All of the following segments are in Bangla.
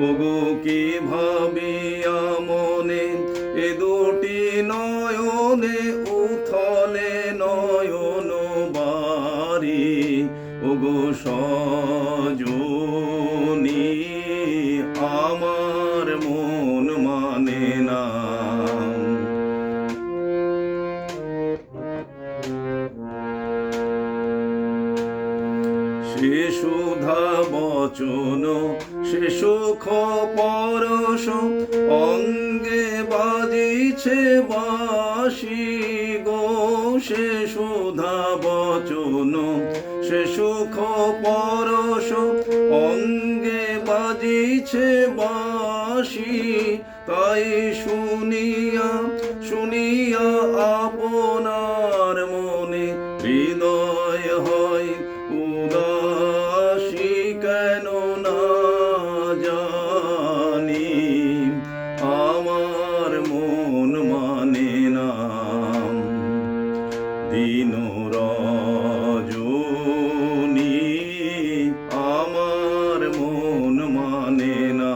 ওগো কি ভাবিয়া মনে এ দুটি নয়নে উথলে নয়ন বারি ওগো সজনী আমার মন মানে না। সে সুধা বচন সে সুখ পরশ অঙ্গে বাজিছে বাঁশি গো। সে সুধা বচন সে সুখ পরশ অঙ্গে বাজিছে বাঁশি তাই শুনিয়া শুনিয়া আপনার মনে হৃদয় হয় উদাসী কেন না জানি আমার মন মানে না। দিন রজনী আমার মন মানে না।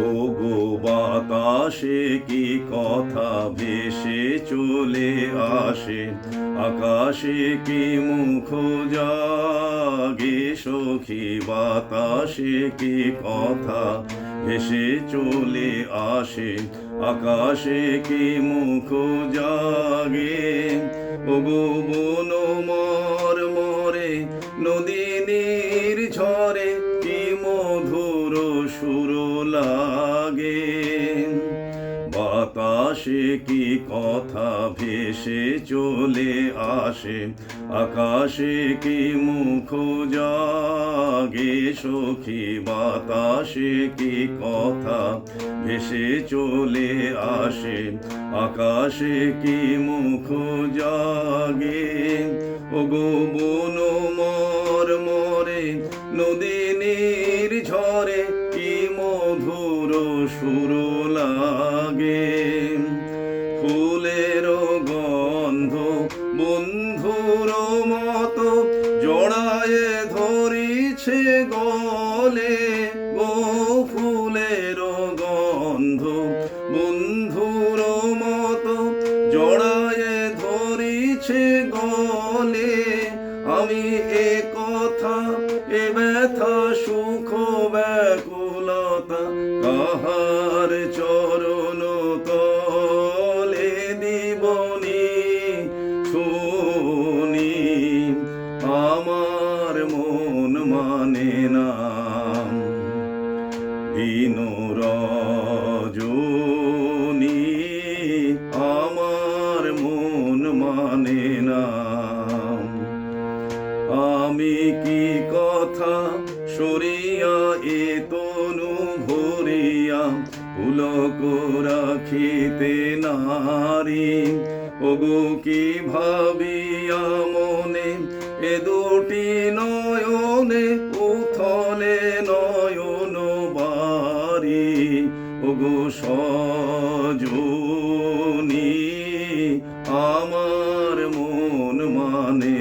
ওগো বাতাসে কি কথা ভেসে চলে আসে আকাশে কি মুখ জাগে সখী। বাতাসে কি কথা ভেসে চলে আসে আকাশে কি মুখ জাগে। ওগো বন মরে নদীর ঝরে কি মধুর সুর লাগে। বাতাসে কি কথা ভেসে চলে আসে আকাশে কি মুখ জাগে সখী। বাতাসে কি কথা ভেসে চলে আসে আকাশে কি মুখ জাগে। ওগো বন মরে নদীর ঝরে কি মধুর সুর লাগে। ফুলের গন্ধ বন্ধুর মতো জড়ায়ে ধরিছে গলে গো। ফুলের গন্ধ বন্ধুর মতো জড়ায়ে ধরিছে গলে। আমি এ কথা এ ব্যথা সুখ ব্যাকুলতা কাহার চরণ তলে দিবনি শুনি আমার মন মানে না। দিন রজনী আমার মন মানে না। আমি কি কথা সরিয়া এ তনু ভরিয়া পুলক রাখিতে নারী। ওগো কি ভাবিয়া মনে এ দুটি নয়নে উথলে নয়ন বারি ওগো সজনী আমার মন মানে